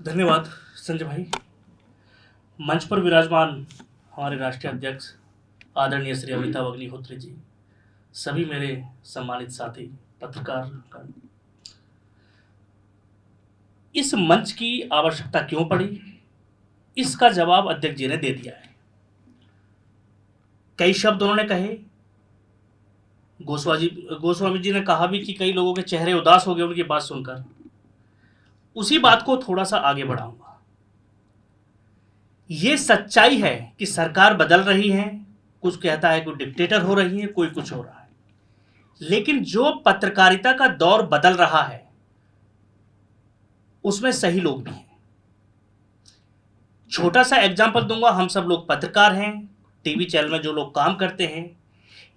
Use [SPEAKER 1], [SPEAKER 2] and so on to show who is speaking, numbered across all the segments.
[SPEAKER 1] धन्यवाद संजय भाई। मंच पर विराजमान हमारे राष्ट्रीय अध्यक्ष आदरणीय श्री अमिताभ अग्निहोत्री जी, सभी मेरे सम्मानित साथी पत्रकार, इस मंच की आवश्यकता क्यों पड़ी, इसका जवाब अध्यक्ष जी ने दे दिया है। कई शब्द उन्होंने कहे, गोस्वामी जी ने कहा भी कि कई लोगों के चेहरे उदास हो गए उनकी बात सुनकर। उसी बात को थोड़ा सा आगे बढ़ाऊंगा। यह सच्चाई है कि सरकार बदल रही है, कुछ कहता है कोई डिक्टेटर हो रही है, कोई कुछ हो रहा है, लेकिन जो पत्रकारिता का दौर बदल रहा है उसमें सही लोग भी हैं। छोटा सा एग्जांपल दूंगा। हम सब लोग पत्रकार हैं, टीवी चैनल में जो लोग काम करते हैं,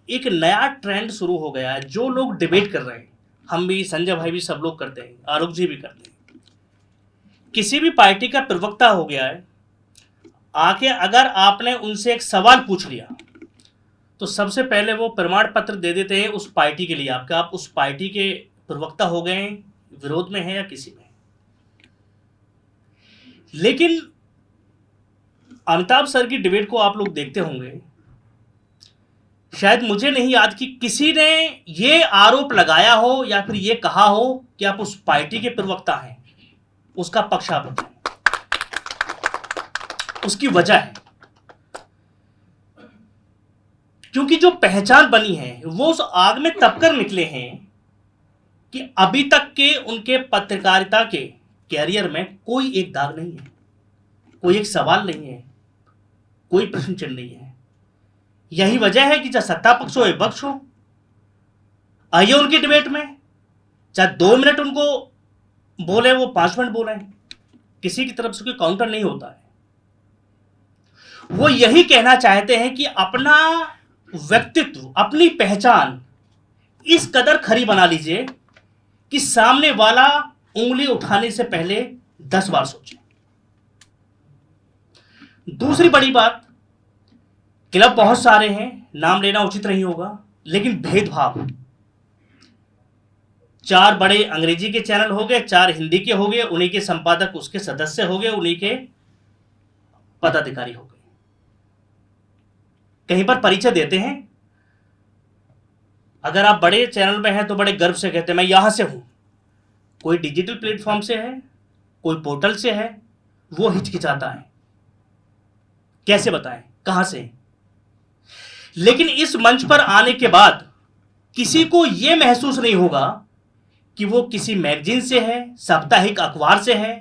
[SPEAKER 1] एक नया ट्रेंड शुरू हो गया है। जो लोग डिबेट कर रहे हैं, हम भी, संजय भाई भी, सब लोग करते हैं, आलोक जी भी करते हैं। किसी भी पार्टी का प्रवक्ता हो गया है, आके अगर आपने उनसे एक सवाल पूछ लिया तो सबसे पहले वो प्रमाण पत्र दे देते हैं उस पार्टी के लिए, आपका आप उस पार्टी के प्रवक्ता हो गए, विरोध में है या किसी में। लेकिन अमिताभ सर की डिबेट को आप लोग देखते होंगे, शायद मुझे नहीं याद कि किसी ने ये आरोप लगाया हो या फिर ये कहा हो कि आप उस पार्टी के प्रवक्ता हैं, उसका पक्ष आप बताएं। उसकी वजह है क्योंकि जो पहचान बनी है वो उस आग में तपकर निकले हैं कि अभी तक के उनके पत्रकारिता के कैरियर में कोई एक दाग नहीं है, कोई एक सवाल नहीं है, कोई प्रश्न चिन्ह नहीं है। यही वजह है कि चाहे सत्ता पक्ष हो या विपक्ष हो, आइए उनकी डिबेट में, चाहे 2 मिनट उनको बोले वो 5 मिनट बोले, किसी की तरफ से कोई काउंटर नहीं होता है। वो यही कहना चाहते हैं कि अपना व्यक्तित्व, अपनी पहचान इस कदर खरी बना लीजिए कि सामने वाला उंगली उठाने से पहले 10 बार सोचे। दूसरी बड़ी बात, क्लब बहुत सारे हैं, नाम लेना उचित नहीं होगा, लेकिन भेदभाव, 4 बड़े अंग्रेजी के चैनल हो गए, 4 हिंदी के हो गए, उन्हीं के संपादक उसके सदस्य हो गए, उन्हीं के पदाधिकारी हो गए। कहीं पर परिचय देते हैं, अगर आप बड़े चैनल में हैं तो बड़े गर्व से कहते हैं मैं यहां से हूं। कोई डिजिटल प्लेटफॉर्म से है, कोई पोर्टल से है, वो हिचकिचाता है, कैसे बताएं कहां से। लेकिन इस मंच पर आने के बाद किसी को यह महसूस नहीं होगा कि वो किसी मैगजीन से है, साप्ताहिक अखबार से है,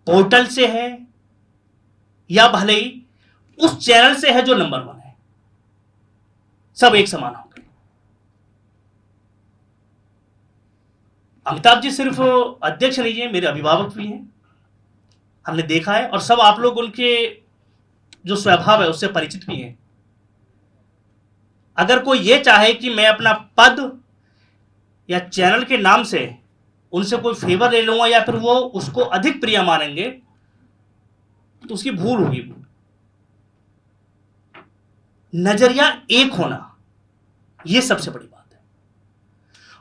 [SPEAKER 1] पोर्टल से है, या भले ही उस चैनल से है जो नंबर 1 है। सब एक समान होंगे। अमिताभ जी सिर्फ अध्यक्ष नहीं है, मेरे अभिभावक भी हैं, हमने देखा है, और सब आप लोग उनके जो स्वभाव है उससे परिचित भी हैं। अगर कोई ये चाहे कि मैं अपना पद या चैनल के नाम से उनसे कोई फेवर ले लूंगा या फिर वो उसको अधिक प्रिय मानेंगे, तो उसकी भूल होगी। नजरिया एक होना, यह सबसे बड़ी बात है।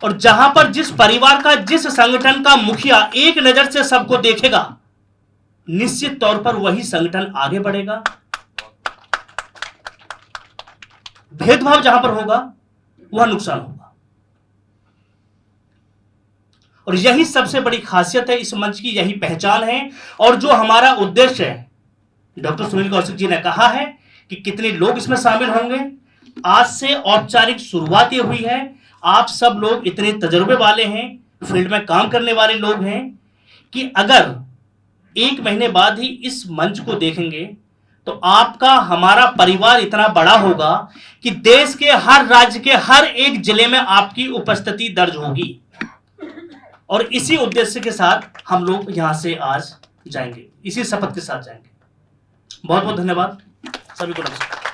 [SPEAKER 1] और जहां पर जिस परिवार का, जिस संगठन का मुखिया एक नजर से सबको देखेगा, निश्चित तौर पर वही संगठन आगे बढ़ेगा। भेदभाव जहां पर होगा वह नुकसान होगा। और यही सबसे बड़ी खासियत है इस मंच की, यही पहचान है। और जो हमारा उद्देश्य है, डॉक्टर सुनील कौशिक जी ने कहा है कि कितने लोग इसमें शामिल होंगे। आज से औपचारिक शुरुआत ये हुई है। आप सब लोग इतने तजुर्बे वाले हैं, फील्ड में काम करने वाले लोग हैं कि अगर 1 महीने बाद ही इस मंच को देखेंगे तो आपका, हमारा परिवार इतना बड़ा होगा कि देश के हर राज्य के हर एक जिले में आपकी उपस्थिति दर्ज होगी। और इसी उद्देश्य के साथ हम लोग यहां से आज जाएंगे, इसी शपथ के साथ जाएंगे। बहुत बहुत धन्यवाद, सभी को नमस्कार।